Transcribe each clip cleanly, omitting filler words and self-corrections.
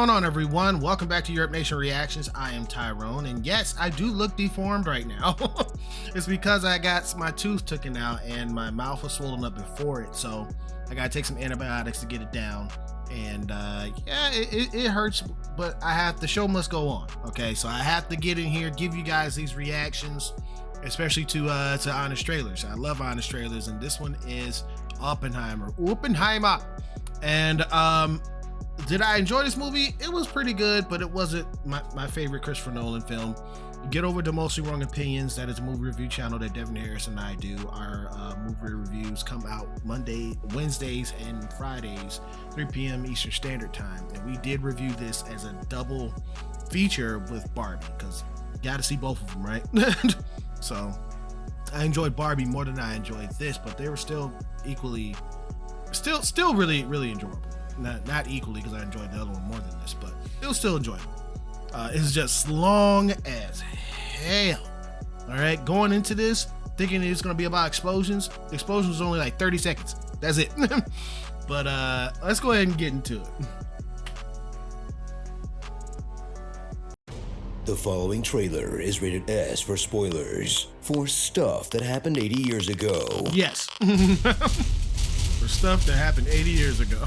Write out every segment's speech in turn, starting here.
going on, everyone? Welcome back to Europe Nation Reactions. I am Tyrone, and yes, I do look deformed right now. It's because I got my tooth taken out and my mouth was swollen up before it, so I gotta take some antibiotics to get it down. And yeah, it hurts, but the show must go on. Okay, so I have to get in here, give you guys these reactions, especially to honest trailers. I love honest trailers, and this one is Oppenheimer. And did I enjoy this movie? It was pretty good, but it wasn't my favorite Christopher Nolan film. Get over the Mostly Wrong Opinions. That is a movie review channel that Devin Harris and I do. Our movie reviews come out Wednesdays and Fridays, 3 p.m. Eastern Standard Time. And we did review this as a double feature with Barbie, because you got to see both of them, right? So I enjoyed Barbie more than I enjoyed this, but they were still equally, still really, really enjoyable. Not equally, because I enjoyed the other one more than this, but it was still enjoyable. It's just long as hell. All right, going into this thinking it's gonna be about explosions. The explosion was only like 30 seconds. That's it. But let's go ahead and get into it. The following trailer is rated S for spoilers for stuff that happened 80 years ago. Yes. For stuff that happened 80 years ago.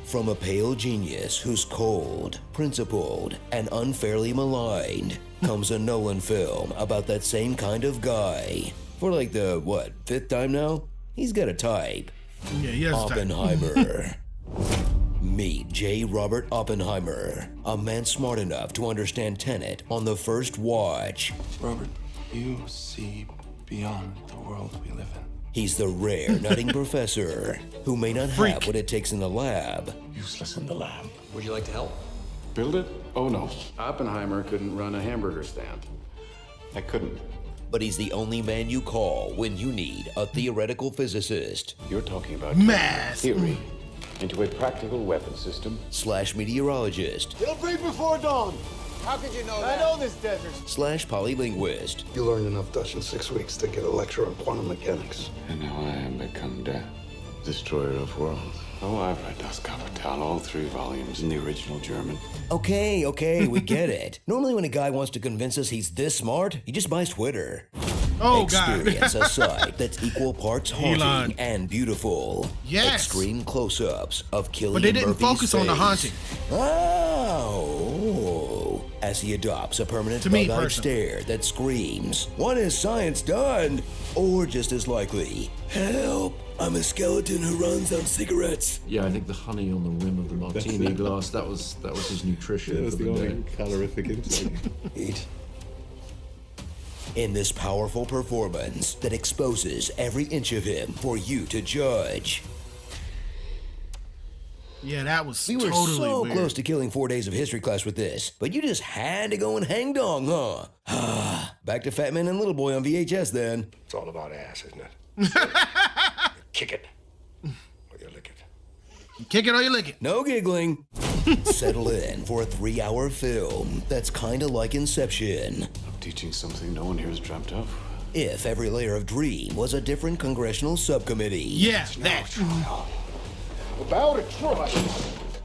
From a pale genius who's cold, principled, and unfairly maligned comes a Nolan film about that same kind of guy. For like the, what, 5th time now? He's got a type. Yeah, he has Oppenheimer. Meet J. Robert Oppenheimer, a man smart enough to understand Tenet on the first watch. Robert, you see beyond the world we live in. He's the rare nutting professor who may not have what it takes in the lab. Useless in the lab. Would you like to help? Build it? Oh no. Oppenheimer couldn't run a hamburger stand. I couldn't. But he's the only man you call when you need a theoretical physicist. You're talking about math theory into a practical weapon system / meteorologist It'll break before dawn. How could you know that? I know this desert. / polylinguist. You learned enough Dutch in 6 weeks to get a lecture on quantum mechanics. and now I am become death, destroyer of worlds. Oh, I've read Das Kapital, all 3 volumes in the original German. Okay, we get it. Normally when a guy wants to convince us he's this smart, he just buys Twitter. Oh, Experience God. a sight that's equal parts haunting Elon. and beautiful. Yes. Extreme close-ups of Cillian But they didn't Murphy's focus on the face. haunting. Oh, as he adopts a permanent To me, bug-eyed personally. stare that screams, "What has science done?" Or just as likely, "Help! I'm a skeleton who runs on cigarettes." Yeah, I think the honey on the rim of the martini glass, that was his nutrition for the day. calorific intake. Eat. In this powerful performance that exposes every inch of him for you to judge. Yeah, that was We were totally so weird. close to killing 4 days of history class with this, but you just had to go and hang dong, huh? Back to Fat Man and Little Boy on VHS then. It's all about ass, isn't it? Kick it. Or you lick it. Kick it or you lick it. No giggling. Settle in for a 3-hour film that's kinda like Inception. I'm teaching something no one here has dreamt of. If every layer of Dream was a different congressional subcommittee. Yeah, that. About a try.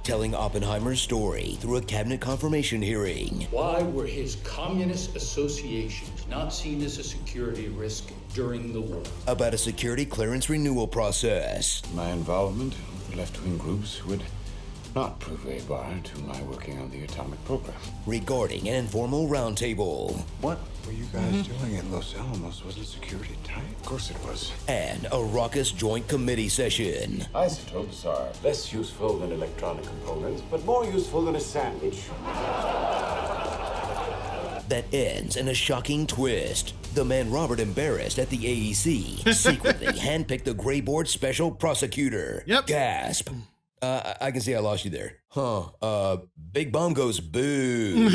Telling Oppenheimer's story through a cabinet confirmation hearing. Why were his communist associations not seen as a security risk during the war? About a security clearance renewal process. My involvement with the left-wing groups would not prove a bar to my working on the atomic program. Regarding an informal roundtable. What were you guys doing at Los Alamos? Wasn't security tight? Of course it was. And a raucous joint committee session. Isotopes are less useful than electronic components, but more useful than a sandwich. That ends in a shocking twist. The man Robert embarrassed at the AEC secretly handpicked the Gray Board special prosecutor. Yep. Gasp. I can see I lost you there. Big Bomb goes boo.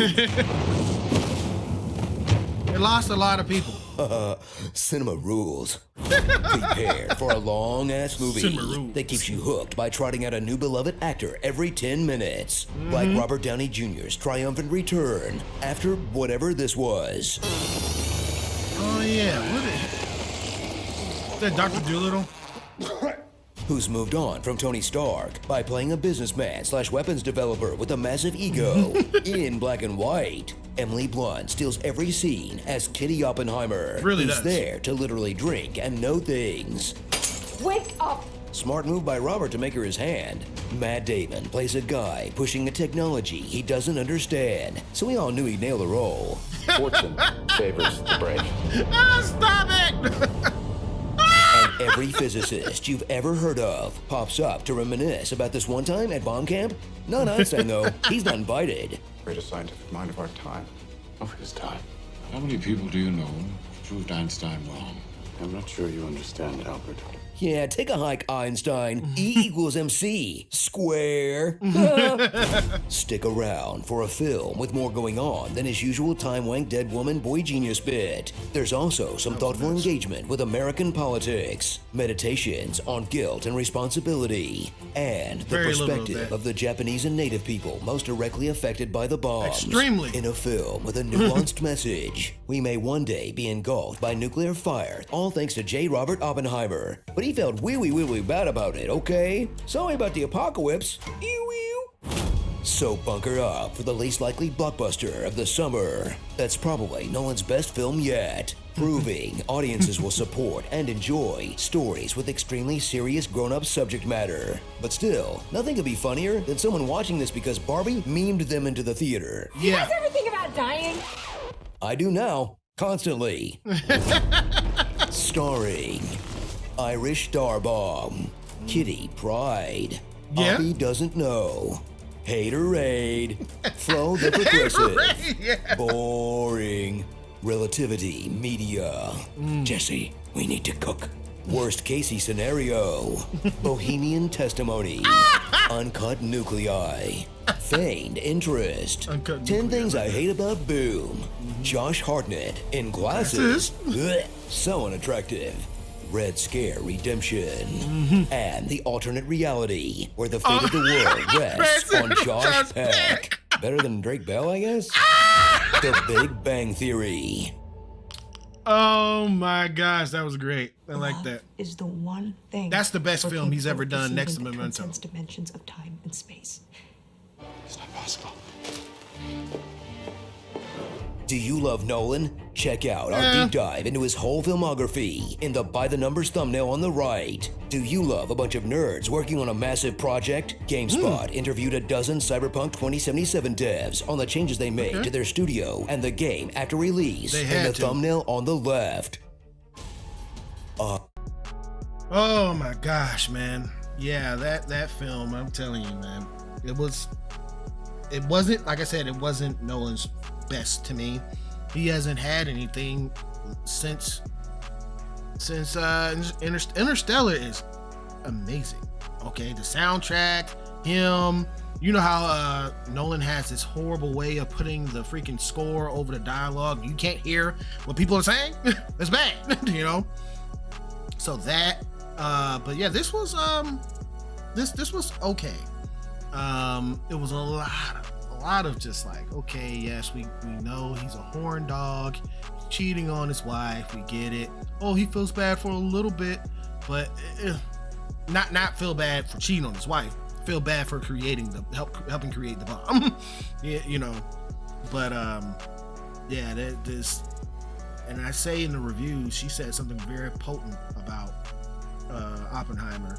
It lost a lot of people. Cinema rules. Prepare for a long-ass movie Cinema rules. that keeps you hooked by trotting out a new beloved actor every 10 minutes. Like Robert Downey Jr.'s triumphant return after whatever this was. Oh, yeah. What is that, Dr. Doolittle? who's moved on from Tony Stark by playing a businessman / weapons developer with a massive ego. In Black and White, Emily Blunt steals every scene as Kitty Oppenheimer, Really who's does. there to literally drink and know things. Wake up! Smart move by Robert to make her his hand. Matt Damon plays a guy pushing a technology he doesn't understand, so we all knew he'd nail the role. Fortune favors the brave. Stop it! And every physicist you've ever heard of pops up to reminisce about this one time at bomb camp. Not Einstein though, he's not invited. Greatest scientific mind of our time. Of his time. How many people do you know who proved Einstein wrong? I'm not sure you understand, Albert. Yeah, take a hike, Einstein. E equals MC. Square. Stick around for a film with more going on than his usual time wank dead woman boy genius bit. There's also some thoughtful engagement with American politics, meditations on guilt and responsibility, and the Very little of perspective that. of the Japanese and native people most directly affected by the bombs. Extremely. In a film with a nuanced message. We may one day be engulfed by nuclear fire, all thanks to J. Robert Oppenheimer. But he felt wee bad about it, okay? Sorry about the apocalypse. Ew. So bunker up for the least likely blockbuster of the summer. That's probably Nolan's best film yet, proving audiences will support and enjoy stories with extremely serious grown-up subject matter. But still, nothing could be funnier than someone watching this because Barbie memed them into the theater. You Yeah. guys ever think about dying? I do now, constantly. Starring Irish Starbomb, Kitty Pride, Yeah. Oppie Doesn't Know, Haterade, Flo the Progressive, Yeah. Boring, Relativity Media, Jesse, we need to cook. Worst Casey Scenario, Bohemian Testimony, Uncut Nuclei, Feigned Interest, Uncut 10 Nuclei, Things I Hate About Boom, Josh Hartnett in Glasses, Blech, so unattractive, Red Scare Redemption, and The Alternate Reality, where the fate of the world rests on Josh Peck. Better than Drake Bell, I guess? The Big Bang Theory. Oh my gosh, that was great. I like that. Is the one thing. That's the best film he's ever done next to that Memento. transcends dimensions of time and space. It's not possible. Do you love Nolan? Check out our deep dive into his whole filmography in the by the numbers thumbnail on the right. Do you love a bunch of nerds working on a massive project? GameSpot interviewed a dozen Cyberpunk 2077 devs on the changes they made to their studio and the game after release They in had the to. thumbnail on the left. Oh my gosh, man. Yeah, that film, I'm telling you, man. It wasn't, like I said, it wasn't Nolan's best to me. He hasn't had anything since Interstellar is amazing. Okay, the soundtrack, him, you know how Nolan has this horrible way of putting the freaking score over the dialogue. You can't hear what people are saying. It's bad, you know. So that, but yeah, this was this was okay. It was a lot of just like, okay, yes, we know he's a horn dog, cheating on his wife, we get it. Oh, he feels bad for a little bit, but not feel bad for cheating on his wife. Feel bad for helping create the bomb. Yeah, you know. But yeah, this, and I say in the review, she said something very potent about Oppenheimer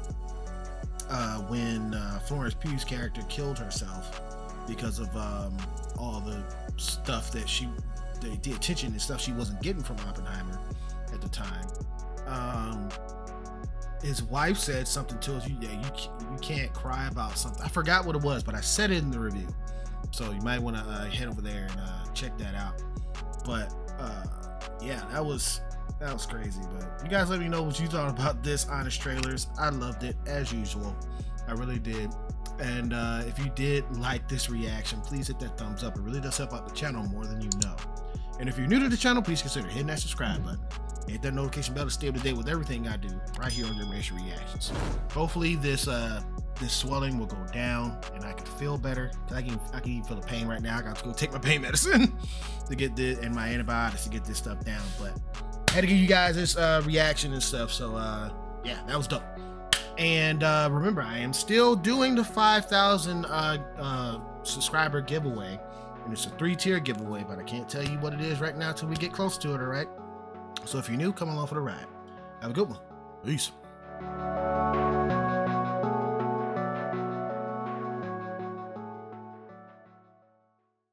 when Florence Pugh's character killed herself because of all the stuff that the attention and stuff she wasn't getting from Oppenheimer at the time. His wife said something to us. You can't cry about something. I forgot what it was, but I said it in the review, so you might want to head over there and check that out. But yeah, that was crazy. But you guys let me know what you thought about this Honest Trailers. I loved it as usual. I really did. And if you did like this reaction, please hit that thumbs up. It really does help out the channel more than you know. And if you're new to the channel, please consider hitting that subscribe button. Hit that notification bell to stay up to date with everything I do right here on Your Nation Reactions. Hopefully this swelling will go down and I can feel better. I can even feel the pain right now. I got to go take my pain medicine to get this, and my antibiotics to get this stuff down. But I had to give you guys this reaction and stuff. So yeah, that was dope. And remember, I am still doing the 5,000 subscriber giveaway. And it's a 3-tier giveaway, but I can't tell you what it is right now till we get close to it, all right? So if you're new, come along for the ride. Have a good one. Peace.